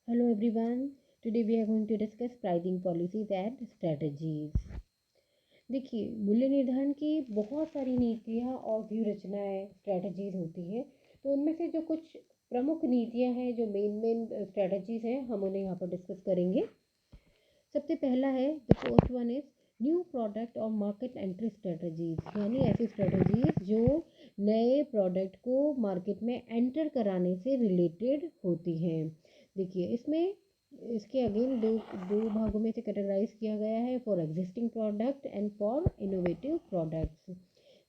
Hello everyone. Today we are going to discuss pricing policies and strategies. देखिए, मूल्य निर्धारण की बहुत सारी नीतियाँ और व्यू रचनाएं स्ट्रेटजीज होती हैं। तो उनमें से जो कुछ प्रमुख नीतियाँ हैं, जो मेन स्ट्रेटजीज हैं, हम उन्हें यहाँ पर डिस्कस करेंगे। सबसे पहला है the first one is new product और मार्केट एंट्री स्ट्रेटजीज, यानी ऐसी स्ट्रेटजीज जो नए प्रोडक्ट को मार्केट में एंटर कराने से रिलेटेड होती हैं। देखिए, इसके अगेन दो भागों में से कैटेगराइज किया गया है, for existing product and for innovative products.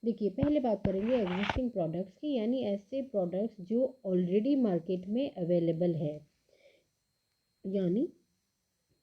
देखिए, पहले बात करेंगे एग्जिस्टिंग प्रोडक्ट्स की, यानी ऐसे प्रोडक्ट्स जो ऑलरेडी मार्केट में अवेलेबल है। यानी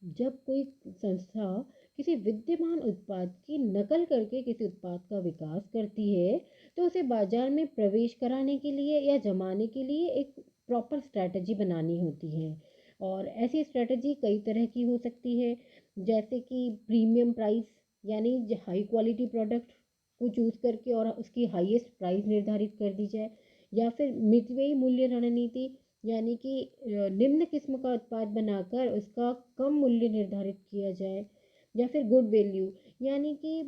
जब कोई संस्था किसी विद्यमान उत्पाद की नकल करके किसी उत्पाद का विकास करती है, तो उसे बाजार में प्रवेश कराने के लिए या जमाने के लिए एक प्रॉपर स्ट्रैटेजी बनानी होती है। और ऐसी स्ट्रैटेजी कई तरह की हो सकती है, जैसे कि प्रीमियम प्राइस, यानी हाई क्वालिटी प्रोडक्ट को चूज करके और उसकी हाईएस्ट प्राइस निर्धारित कर दी जाए, या फिर मितव्ययी मूल्य रणनीति, यानी कि निम्न किस्म का उत्पाद बनाकर उसका कम मूल्य निर्धारित किया जाए, या फिर गुड वैल्यू, यानी कि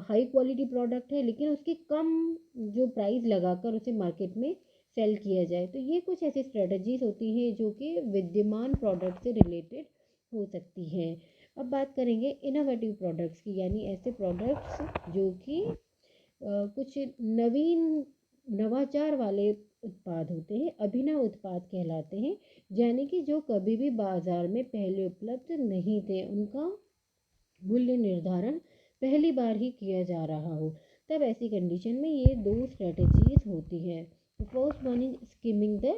हाई क्वालिटी प्रोडक्ट है लेकिन उसकी कम जो प्राइस लगाकर उसे मार्केट में सेल किया जाए। तो ये कुछ ऐसी स्ट्रेटजीज होती हैं जो कि विद्यमान प्रोडक्ट से रिलेटेड हो सकती हैं। अब बात करेंगे इनोवेटिव प्रोडक्ट्स की, यानी ऐसे प्रोडक्ट्स जो कि कुछ नवीन नवाचार वाले उत्पाद होते हैं, अभिनव उत्पाद कहलाते हैं, यानी कि जो कभी भी बाजार में पहले उपलब्ध नहीं थे, उनका मूल्य निर्धारण पहली बार ही किया जा रहा हो। तब ऐसी कंडीशन में ये दो स्ट्रेटजीज होती हैं। First one is skimming the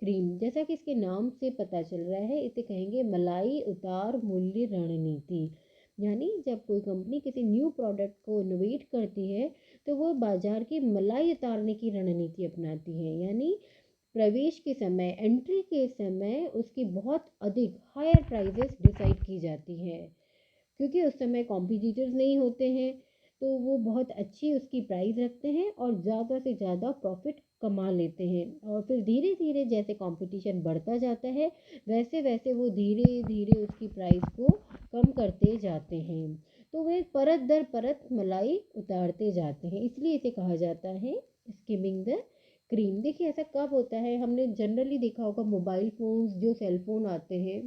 cream. जैसा कि इसके नाम से पता चल रहा है, इसे कहेंगे मलाई उतार मूल्य रणनीति। यानी जब कोई कंपनी किसी न्यू प्रोडक्ट को इनोवेट करती है, तो वो बाजार की मलाई उतारने की रणनीति अपनाती है। यानी प्रवेश के समय, एंट्री के समय उसकी बहुत अधिक हायर प्राइजेस डिसाइड की जाती हैं, क्योंकि उस समय कॉम्पिटिटर्स नहीं होते हैं, तो वो बहुत अच्छी उसकी प्राइस रखते हैं और ज़्यादा से ज़्यादा प्रॉफिट कमा लेते हैं। और फिर धीरे धीरे जैसे कंपटीशन बढ़ता जाता है, वैसे वैसे वो धीरे धीरे उसकी प्राइस को कम करते जाते हैं। तो वे परत दर परत मलाई उतारते जाते हैं, इसलिए इसे कहा जाता है स्किमिंग द क्रीम। देखिए, ऐसा कब होता है, हमने जनरली देखा होगा मोबाइल फ़ोन्स, जो सेल फ़ोन आते हैं,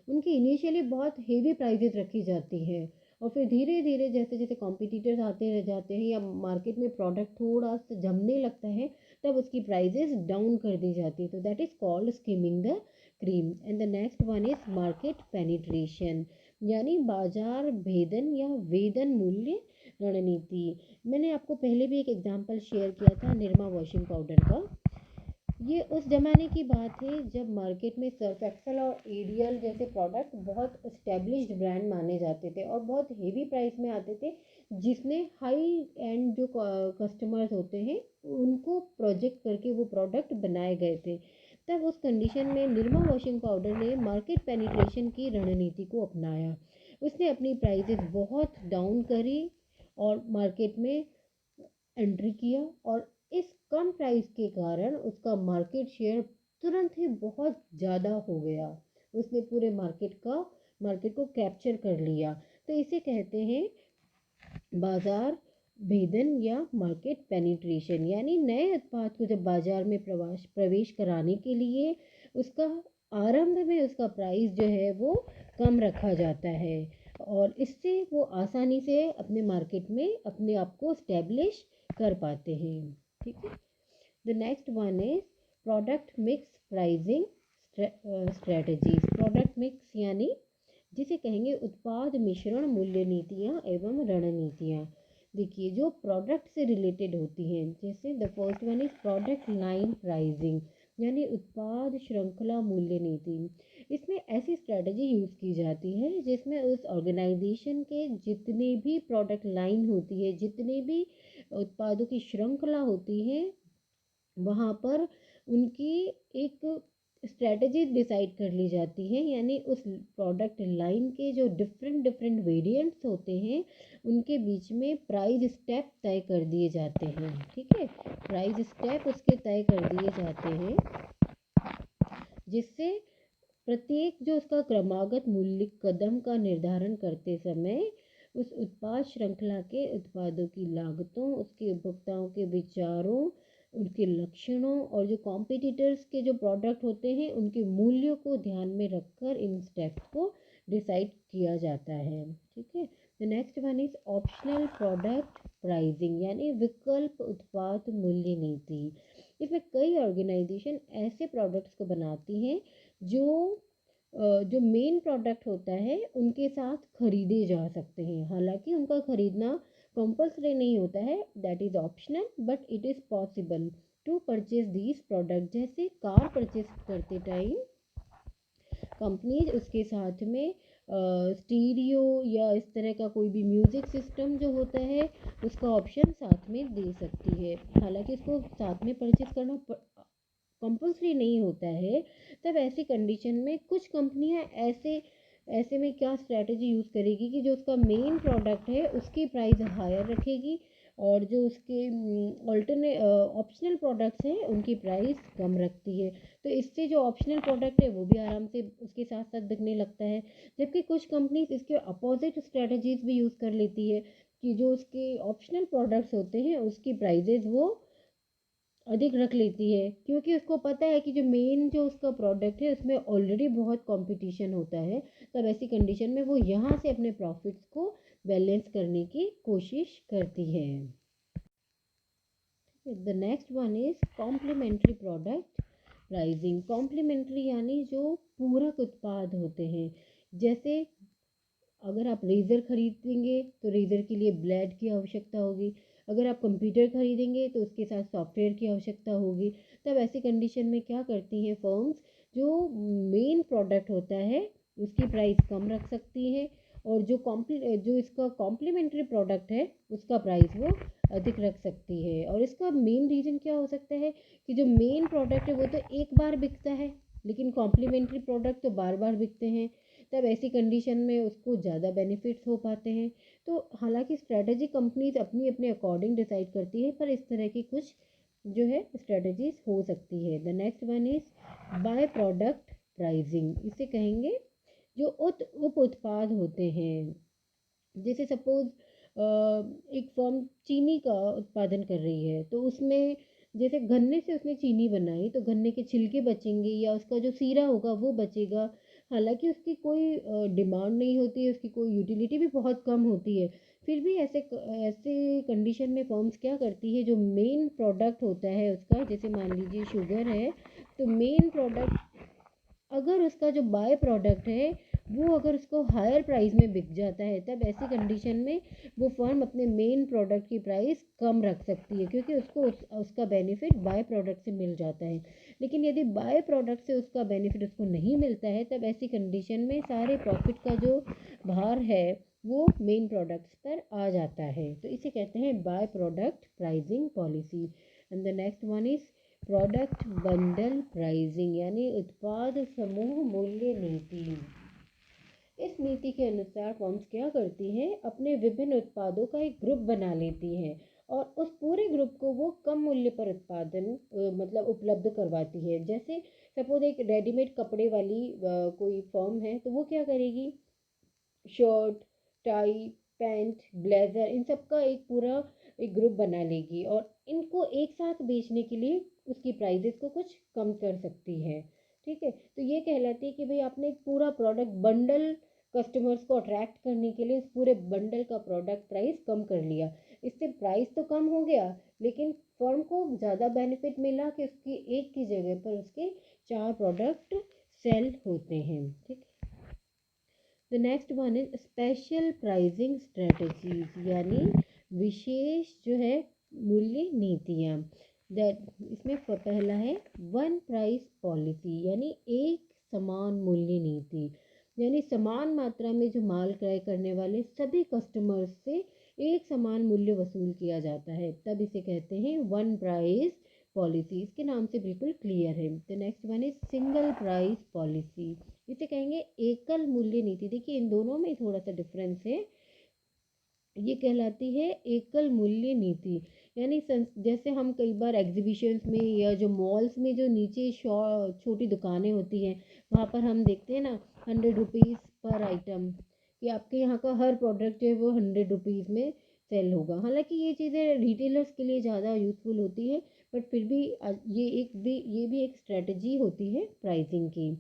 उनकी इनिशियली बहुत हेवी प्राइजेस रखी जाती हैं, और फिर धीरे धीरे जैसे जैसे कॉम्पिटिटर्स आते रह जाते हैं या मार्केट में प्रोडक्ट थोड़ा सा जमने लगता है, तब उसकी प्राइजेस डाउन कर दी जाती है। तो that is called skimming the cream. And the next one is market penetration, यानी बाजार भेदन या वेदन मूल्य रणनीति। मैंने आपको पहले भी एक एग्जांपल शेयर किया था निरमा वॉशिंग पाउडर का। ये उस ज़माने की बात है जब मार्केट में सर्फ एक्सेल और एरियल जैसे प्रोडक्ट बहुत इस्टेब्लिश्ड ब्रांड माने जाते थे और बहुत हेवी प्राइस में आते थे, जिसने हाई एंड जो कस्टमर्स होते हैं उनको प्रोजेक्ट करके वो प्रोडक्ट बनाए गए थे। तब उस कंडीशन में निरमा वॉशिंग पाउडर ने मार्केट पेनिट्रेशन की रणनीति को अपनाया। उसने अपनी प्राइसेस बहुत डाउन करी और मार्केट में एंट्री किया, और इस कम प्राइस के कारण उसका मार्केट शेयर तुरंत ही बहुत ज़्यादा हो गया। उसने पूरे मार्केट को कैप्चर कर लिया। तो इसे कहते हैं बाजार भेदन या मार्केट पेनिट्रेशन, यानी नए उत्पाद को जब बाजार में प्रवेश कराने के लिए उसका आरंभ में उसका प्राइस जो है वो कम रखा जाता है, और इससे वो आसानी से अपने मार्केट में अपने आप को स्टैब्लिश कर पाते हैं। ठीक है। The next one is product mix pricing strategies. Product mix यानी जिसे कहेंगे उत्पाद मिश्रण मूल्य नीतियाँ एवं रणनीतियाँ। देखिए, जो प्रोडक्ट से रिलेटेड होती हैं, जैसे the first one is product line pricing, यानी उत्पाद श्रृंखला मूल्य नीति। इसमें ऐसी स्ट्रेटजी यूज़ की जाती है जिसमें उस ऑर्गेनाइजेशन के जितने भी प्रोडक्ट लाइन होती है, जितने भी उत्पादों की श्रृंखला होती है, वहाँ पर उनकी एक स्ट्रेटजी डिसाइड कर ली जाती है। यानी उस प्रोडक्ट लाइन के जो डिफरेंट डिफरेंट वेरिएंट्स होते हैं, उनके बीच में प्राइस स्टेप तय कर दिए जाते हैं। ठीक है, प्राइस स्टेप उसके तय कर दिए जाते हैं, जिससे प्रत्येक जो उसका क्रमागत मूल्य कदम का निर्धारण करते समय उस उत्पाद श्रृंखला के उत्पादों की लागतों, उसके उपभोक्ताओं के विचारों, उनके लक्षणों और जो कॉम्पिटिटर्स के जो प्रोडक्ट होते हैं उनके मूल्यों को ध्यान में रखकर इन स्टेप्स को डिसाइड किया जाता है। ठीक है। The next one is optional product pricing, यानी विकल्प उत्पाद मूल्य नीति। इसमें कई ऑर्गेनाइजेशन ऐसे प्रोडक्ट्स को बनाती हैं जो जो मेन प्रोडक्ट होता है उनके साथ खरीदे जा सकते हैं। हालांकि उनका खरीदना कंपल्सरी नहीं होता है, that is optional, but it is possible to purchase these product. जैसे कार परचेज करते टाइम कंपनीज उसके साथ में स्टीरियो या इस तरह का कोई भी म्यूज़िक सिस्टम जो होता है उसका ऑप्शन साथ में दे सकती है। हालांकि इसको साथ में परचेज करना कंपल्सरी नहीं होता है। तब ऐसी कंडीशन में कुछ कंपनियां ऐसे ऐसे में क्या स्ट्रेटजी यूज़ करेगी कि जो उसका मेन प्रोडक्ट है उसकी प्राइस हायर रखेगी और जो उसके ऑल्टरने ऑप्शनल प्रोडक्ट्स हैं उनकी प्राइस कम रखती है। तो इससे जो ऑप्शनल प्रोडक्ट है वो भी आराम से उसके साथ साथ बिकने लगता है। जबकि कुछ कंपनीज इसके अपोजिट स्ट्रेटजीज भी यूज़ कर लेती है कि जो उसके ऑप्शनल प्रोडक्ट्स होते हैं उसकी प्राइजेज वो अधिक रख लेती है, क्योंकि उसको पता है कि जो मेन जो उसका प्रोडक्ट है उसमें ऑलरेडी बहुत कंपटीशन होता है। तब ऐसी कंडीशन में वो यहाँ से अपने प्रॉफिट्स को बैलेंस करने की कोशिश करती है। The next one is complementary product pricing. Complementary यानी जो पूरक उत्पाद होते हैं। जैसे अगर आप रेज़र खरीदेंगे तो रेज़र के लिए ब्लेड की आवश्यकता होगी, अगर आप कंप्यूटर खरीदेंगे तो उसके साथ सॉफ्टवेयर की आवश्यकता होगी। तब ऐसी कंडीशन में क्या करती हैं फर्म्स, जो मेन प्रोडक्ट होता है उसकी प्राइस कम रख सकती है और जो इसका कॉम्प्लीमेंट्री प्रोडक्ट है उसका प्राइस वो अधिक रख सकती है। और इसका मेन रीज़न क्या हो सकता है कि जो मेन प्रोडक्ट है वो तो एक बार बिकता है, लेकिन कॉम्प्लीमेंट्री प्रोडक्ट तो बार बार बिकते हैं। तब ऐसी कंडीशन में उसको ज़्यादा बेनिफिट्स हो पाते हैं। तो हालांकि स्ट्रेटजी कंपनीज अपनी अपने अकॉर्डिंग डिसाइड करती है, पर इस तरह की कुछ जो है स्ट्रेटजीज हो सकती है। The next one is by product pricing. इसे कहेंगे जो उप उत्पाद होते हैं। जैसे सपोज एक फर्म चीनी का उत्पादन कर रही है तो उसमें जैसे गन्ने से उसने चीनी बनाई तो गन्ने के छिलके बचेंगे या उसका जो सीरा होगा वो बचेगा। हालांकि उसकी कोई डिमांड नहीं होती है, उसकी कोई यूटिलिटी भी बहुत कम होती है। फिर भी ऐसे ऐसे कंडीशन में फर्म्स क्या करती है, जो मेन प्रोडक्ट होता है उसका, जैसे मान लीजिए शुगर है तो मेन प्रोडक्ट अगर उसका जो बाय प्रोडक्ट है वो अगर उसको हायर प्राइस में बिक जाता है, तब ऐसी कंडीशन में वो फर्म अपने मेन प्रोडक्ट की प्राइस कम रख सकती है, क्योंकि उसको उसका बेनिफिट बाय प्रोडक्ट से मिल जाता है। लेकिन यदि बाय प्रोडक्ट से उसका बेनिफिट उसको नहीं मिलता है, तब ऐसी कंडीशन में सारे प्रॉफिट का जो भार है वो मेन प्रोडक्ट्स पर आ जाता है। तो इसे कहते हैं by product pricing policy. And the next one is product bundle pricing, यानी उत्पाद समूह मूल्य नीति। इस नीति के अनुसार फर्म्स क्या करती हैं, अपने विभिन्न उत्पादों का एक ग्रुप बना लेती हैं और उस पूरे ग्रुप को वो कम मूल्य पर मतलब उपलब्ध करवाती है। जैसे सपोज एक रेडीमेड कपड़े वाली कोई फर्म है तो वो क्या करेगी, शर्ट, टाई, पैंट, ब्लेज़र, इन सब का एक पूरा एक ग्रुप बना लेगी और इनको एक साथ बेचने के लिए उसकी प्राइजेस को कुछ कम कर सकती है। ठीक है, तो ये कहलाती है कि भाई आपने एक पूरा प्रोडक्ट बंडल कस्टमर्स को अट्रैक्ट करने के लिए उस पूरे बंडल का प्रोडक्ट प्राइस कम कर लिया। इससे प्राइस तो कम हो गया, लेकिन फर्म को ज़्यादा बेनिफिट मिला कि उसकी एक की जगह पर उसके 4 प्रोडक्ट सेल होते हैं। ठीक। The next one is special pricing strategies, यानी विशेष जो है मूल्य नीतियाँ। दैट इसमें पहला है वन प्राइस पॉलिसी, यानी एक समान मूल्य नीति। यानी समान मात्रा में जो माल क्रय करने वाले सभी कस्टमर्स से एक समान मूल्य वसूल किया जाता है, तब इसे कहते हैं वन प्राइस पॉलिसी। इसके नाम से बिल्कुल क्लियर है। The next one is single price policy, इसे कहेंगे एकल मूल्य नीति। देखिए इन दोनों में थोड़ा सा डिफरेंस है। ये कहलाती है एकल मूल्य नीति, यानी जैसे हम कई बार एग्जीबिशंस में या जो मॉल्स में जो नीचे छोटी दुकानें होती हैं, वहाँ पर हम देखते हैं ना 100 रुपीज़ पर आइटम, कि आपके यहाँ का हर प्रोडक्ट जो है वो 100 रुपीज़ में सेल होगा। हालांकि ये चीज़ें रिटेलर्स के लिए ज़्यादा यूज़फुल होती है, बट फिर भी ये भी एक स्ट्रेटजी होती है प्राइसिंग की।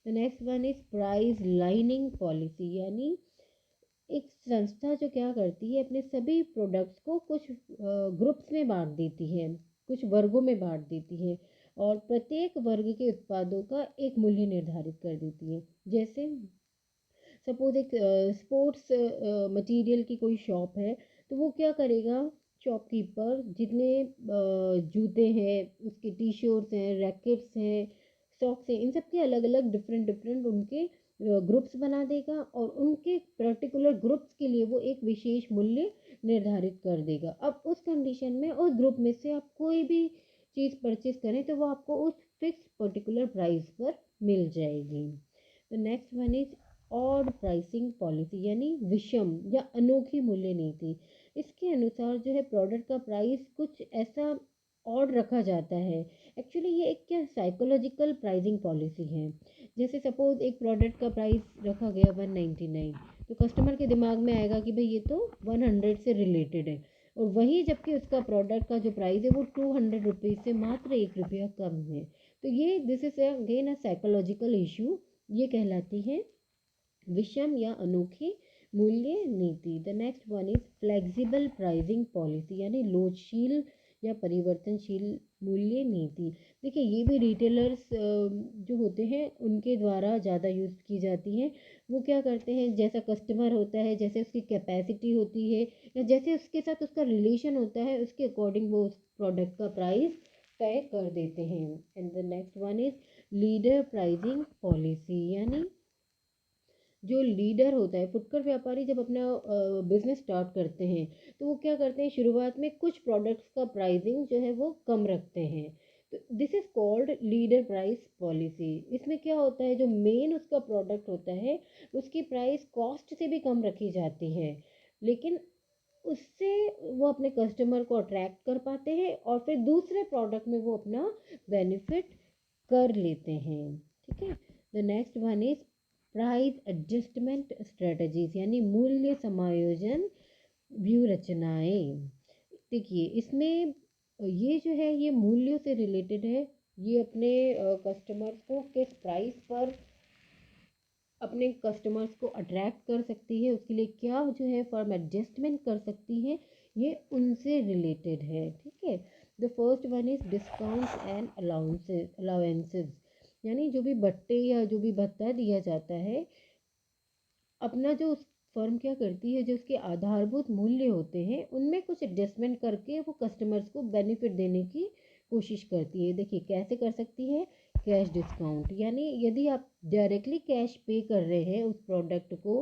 The next one is price lining policy, यानी एक संस्था जो क्या करती है, अपने सभी प्रोडक्ट्स को कुछ ग्रुप्स में बांट देती है, कुछ वर्गों में बांट देती है, और प्रत्येक वर्ग के उत्पादों का एक मूल्य निर्धारित कर देती है। जैसे सपोज एक स्पोर्ट्स मटेरियल की कोई शॉप है, तो वो क्या करेगा, शॉपकीपर जितने जूते हैं, उसके टी शर्ट्स हैं, रैकेट्स हैं, सॉक्स हैं, इन सब के अलग अलग डिफरेंट डिफरेंट उनके ग्रुप्स बना देगा, और उनके पर्टिकुलर ग्रुप्स के लिए वो एक विशेष मूल्य निर्धारित कर देगा। अब उस कंडीशन में उस ग्रुप में से आप कोई भी चीज़ परचेज करें तो वो आपको उस फिक्स पर्टिकुलर प्राइस पर मिल जाएगी। The next one is odd pricing policy, यानी विषम या अनोखी मूल्य नीति। इसके अनुसार जो है प्रोडक्ट का प्राइस कुछ ऐसा ऑड रखा जाता है। एक्चुअली ये एक क्या साइकोलॉजिकल प्राइसिंग पॉलिसी है। जैसे सपोज एक प्रोडक्ट का प्राइस रखा गया 199, तो कस्टमर के दिमाग में आएगा कि भाई ये तो 100 से रिलेटेड है, और वही जबकि उसका प्रोडक्ट का जो प्राइस है वो 200 रुपीज़ से मात्र 1 रुपया कम है। तो ये this is again a psychological issue, ये कहलाती है विषम या अनोखी मूल्य नीति। The next one is flexible pricing policy, यानी लोचशील या परिवर्तनशील मूल्य नीति। देखिए ये भी रिटेलर्स जो होते हैं उनके द्वारा ज़्यादा यूज़ की जाती हैं। वो क्या करते हैं, जैसा कस्टमर होता है, जैसे उसकी कैपेसिटी होती है, या जैसे उसके साथ उसका रिलेशन होता है, उसके अकॉर्डिंग वो उस प्रोडक्ट का प्राइस तय कर देते हैं। And the next one is leader pricing policy, यानी जो लीडर होता है, फुटकर व्यापारी जब अपना बिजनेस स्टार्ट करते हैं, तो वो क्या करते हैं, शुरुआत में कुछ प्रोडक्ट्स का प्राइसिंग जो है वो कम रखते हैं। तो this is called leader price policy. इसमें क्या होता है, जो मेन उसका प्रोडक्ट होता है उसकी प्राइस कॉस्ट से भी कम रखी जाती है, लेकिन उससे वो अपने कस्टमर को अट्रैक्ट कर पाते हैं, और फिर दूसरे प्रोडक्ट में वो अपना बेनिफिट कर लेते हैं। ठीक है। The next one is price adjustment strategies, यानी मूल्य समायोजन व्यू रचनाएं। देखिए इसमें ये जो है ये मूल्यों से रिलेटेड है। ये अपने कस्टमर्स को किस प्राइस पर अपने कस्टमर्स को अट्रैक्ट कर सकती है, उसके लिए क्या जो है फर्म एडजस्टमेंट कर सकती है, ये उनसे रिलेटेड है। ठीक है। The first one is discounts and allowances, यानी जो भी बट्टे या जो भी भत्ता दिया जाता है, अपना जो फर्म क्या करती है, जो उसके आधारभूत मूल्य होते हैं उनमें कुछ एडजस्टमेंट करके वो कस्टमर्स को बेनिफिट देने की कोशिश करती है। देखिए कैसे कर सकती है, कैश डिस्काउंट, यानी यदि आप डायरेक्टली कैश पे कर रहे हैं उस प्रोडक्ट को,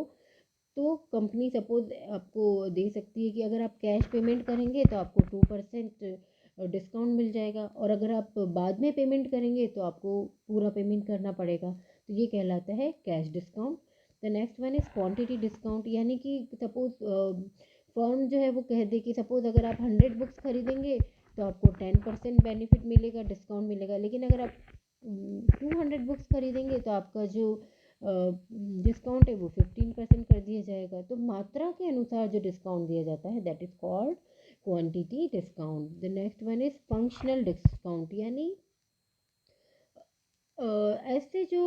तो कंपनी सपोज आपको दे सकती है कि अगर आप कैश पेमेंट करेंगे तो आपको 2% डिस्काउंट मिल जाएगा, और अगर आप बाद में पेमेंट करेंगे तो आपको पूरा पेमेंट करना पड़ेगा। तो ये कहलाता है cash discount. The next one is quantity discount, यानी कि सपोज फर्म जो है वो कह दे कि सपोज अगर आप 100 बुक्स खरीदेंगे तो आपको 10% बेनिफिट मिलेगा, डिस्काउंट मिलेगा, लेकिन अगर आप 200 बुक्स खरीदेंगे तो आपका जो डिस्काउंट है वो 15% कर दिया जाएगा। तो मात्रा के अनुसार जो डिस्काउंट दिया जाता है that is called quantity discount. The next one is functional discount, यानी ऐसे जो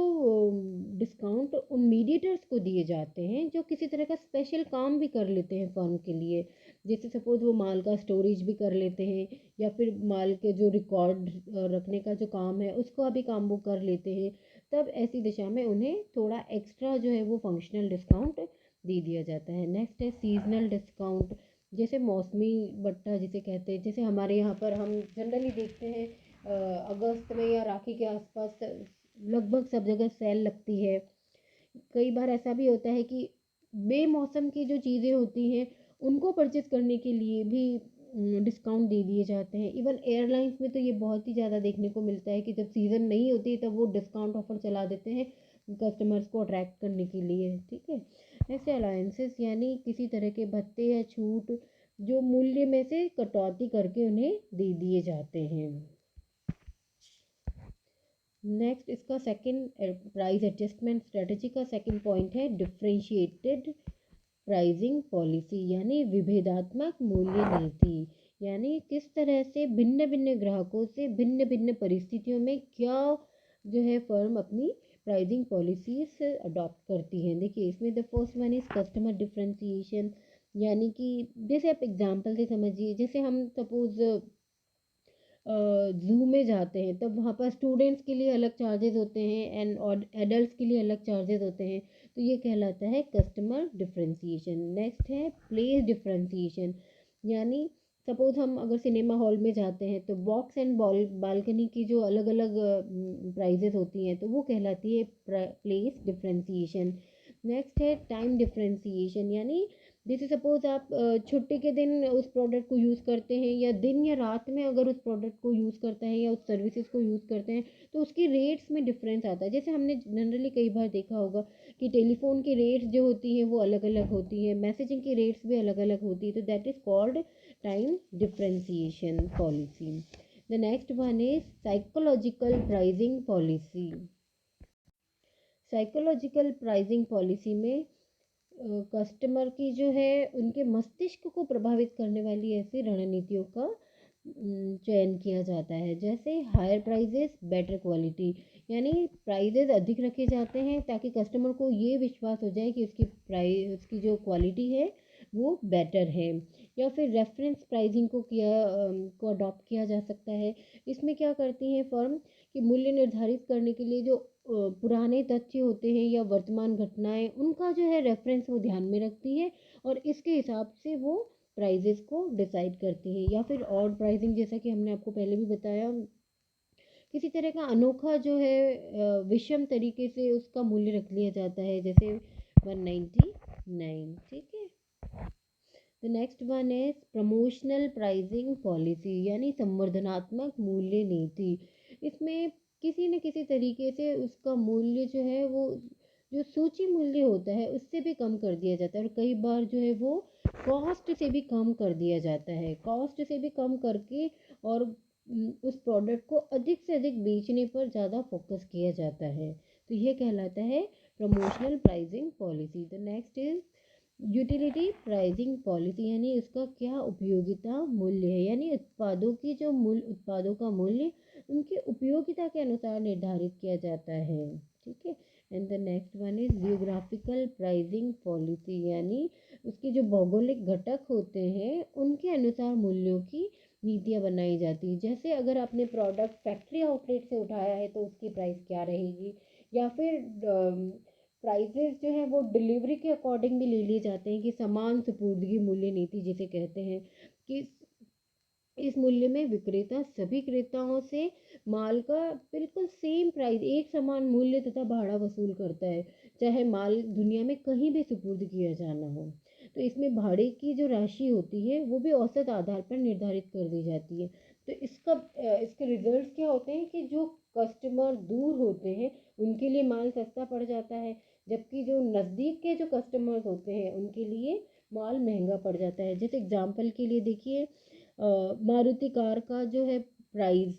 डिस्काउंट उन मीडिएटर्स को दिए जाते हैं जो किसी तरह का स्पेशल काम भी कर लेते हैं फर्म के लिए। जैसे सपोज वो माल का स्टोरेज भी कर लेते हैं, या फिर माल के जो रिकॉर्ड रखने का जो काम है उसका भी काम वो कर लेते हैं। तब ऐसी दिशा में उन्हें थोड़ा एक्स्ट्रा जो है वो फंक्शनल डिस्काउंट दे दिया जाता है। नेक्स्ट है सीजनल डिस्काउंट, जैसे मौसमी बट्टा जिसे कहते हैं। जैसे हमारे यहाँ पर हम जनरली देखते हैं अगस्त में या राखी के आसपास लगभग सब जगह सेल लगती है। कई बार ऐसा भी होता है कि बेमौसम की जो चीज़ें होती हैं उनको परचेज करने के लिए भी डिस्काउंट दे दिए जाते हैं। इवन एयरलाइंस में तो ये बहुत ही ज़्यादा देखने को मिलता है कि जब सीज़न नहीं होती तब वो डिस्काउंट ऑफर चला देते हैं कस्टमर्स को अट्रैक्ट करने के लिए। ठीक है। ऐसे अलायंसेस, यानी किसी तरह के भत्ते या छूट जो मूल्य में से कटौती करके उन्हें दे दिए जाते हैं। नेक्स्ट इसका सेकंड प्राइस एडजस्टमेंट स्ट्रेटजी का सेकंड पॉइंट है डिफरेंशिएटेड प्राइसिंग पॉलिसी, यानी विभेदात्मक मूल्य नीति। यानी किस तरह से भिन्न भिन्न ग्राहकों से भिन्न भिन्न परिस्थितियों में क्या जो है फर्म अपनी प्राइसिंग पॉलिसीज अडॉप्ट करती हैं। देखिए इसमें the first one is customer differentiation, यानी कि जैसे आप एग्जांपल से समझिए, जैसे हम सपोज ज़ू में जाते हैं तब वहाँ पर स्टूडेंट्स के लिए अलग चार्जेस होते हैं एंड और एडल्ट्स के लिए अलग चार्जेस होते हैं, तो ये कहलाता है कस्टमर डिफरेंशिएशन। नेक्स्ट है प्लेस डिफरेंशिएशन, यानी सपोज हम अगर सिनेमा हॉल में जाते हैं तो बॉक्स एंड बालकनी की जो अलग अलग प्राइजेस होती हैं तो वो कहलाती है प्लेस डिफरेंशिएशन। नेक्स्ट है टाइम डिफरेंशिएशन, यानी जैसे सपोज आप छुट्टी के दिन उस प्रोडक्ट को यूज़ करते हैं या दिन या रात में अगर उस प्रोडक्ट को यूज़ करते हैं या उस सर्विसेज को यूज़ करते हैं तो उसकी रेट्स में डिफरेंस आता है। जैसे हमने जनरली कई बार देखा होगा कि टेलीफोन की रेट्स जो होती हैं वो अलग अलग होती हैं, मैसेजिंग की रेट्स भी अलग अलग होती है, तो that is called time differentiation policy. The next one is psychological pricing policy. Psychological pricing policy में कस्टमर की जो है उनके मस्तिष्क को प्रभावित करने वाली ऐसी रणनीतियों का चयन किया जाता है। जैसे हायर प्राइजेस बेटर क्वालिटी, यानी प्राइजेस अधिक रखे जाते हैं ताकि कस्टमर को ये विश्वास हो जाए कि उसकी जो क्वालिटी है वो बेटर है। या फिर रेफरेंस प्राइसिंग को अडॉप्ट किया जा सकता है। इसमें क्या करती है फर्म कि मूल्य निर्धारित करने के लिए जो पुराने तथ्य होते हैं या वर्तमान घटनाएं उनका जो है रेफरेंस वो ध्यान में रखती है और इसके हिसाब से वो प्राइजेस को डिसाइड करती है। या फिर ऑड प्राइसिंग, जैसा कि हमने आपको पहले भी बताया, किसी तरह का अनोखा जो है विषम तरीके से उसका मूल्य रख लिया जाता है, जैसे 199। ठीक है। The next one is promotional pricing policy, यानी संवर्धनात्मक मूल्य नीति। इसमें किसी न किसी तरीके से उसका मूल्य जो है वो जो सूची मूल्य होता है उससे भी कम कर दिया जाता है और कई बार जो है वो कॉस्ट से भी कम कर दिया जाता है। कॉस्ट से भी कम करके और उस प्रोडक्ट को अधिक से अधिक बेचने पर ज़्यादा फोकस किया जाता है, तो ये कहलाता है promotional pricing policy. The next is utility pricing policy, यानी उसका क्या उपयोगिता मूल्य है, यानी उत्पादों का मूल्य उनकी उपयोगिता के अनुसार निर्धारित किया जाता है। ठीक है। And the next one is geographical pricing policy, यानी उसके जो भौगोलिक घटक होते हैं उनके अनुसार मूल्यों की नीतियाँ बनाई जाती है। जैसे अगर आपने प्रोडक्ट फैक्ट्री आउटलेट से उठाया है तो उसकी प्राइस क्या रहेगी, या फिर प्राइजेस जो है वो डिलीवरी के अकॉर्डिंग भी ले लिए जाते हैं कि समान सुपुर्दगी मूल्य नीति जिसे कहते हैं कि इस मूल्य में विक्रेता सभी क्रेताओं से माल का बिल्कुल सेम प्राइस, एक समान मूल्य तथा भाड़ा वसूल करता है, चाहे माल दुनिया में कहीं भी सुपुर्द किया जाना हो। तो इसमें भाड़े की जो राशि होती है वो भी औसत आधार पर निर्धारित कर दी जाती है। तो इसके रिजल्ट क्या होते हैं कि जो कस्टमर दूर होते हैं उनके लिए माल सस्ता पड़ जाता है, जबकि जो नज़दीक के जो कस्टमर्स होते हैं उनके लिए माल महंगा पड़ जाता है। जैसे एग्जाम्पल के लिए देखिए, मारुति कार का जो है प्राइस,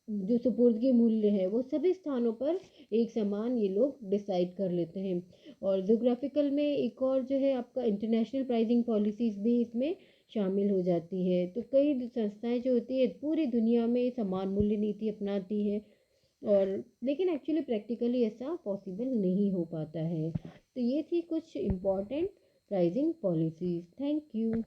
जो सुपुर्दगी मूल्य है वो सभी स्थानों पर एक समान ये लोग डिसाइड कर लेते हैं। और जोग्राफिकल में एक और जो है आपका इंटरनेशनल प्राइसिंग पॉलिसीज़ भी इसमें शामिल हो जाती है। तो कई संस्थाएं जो होती है पूरी दुनिया में समान मूल्य नीति अपनाती है, और लेकिन एक्चुअली प्रैक्टिकली ऐसा पॉसिबल नहीं हो पाता है। तो ये थी कुछ important pricing policies. Thank you.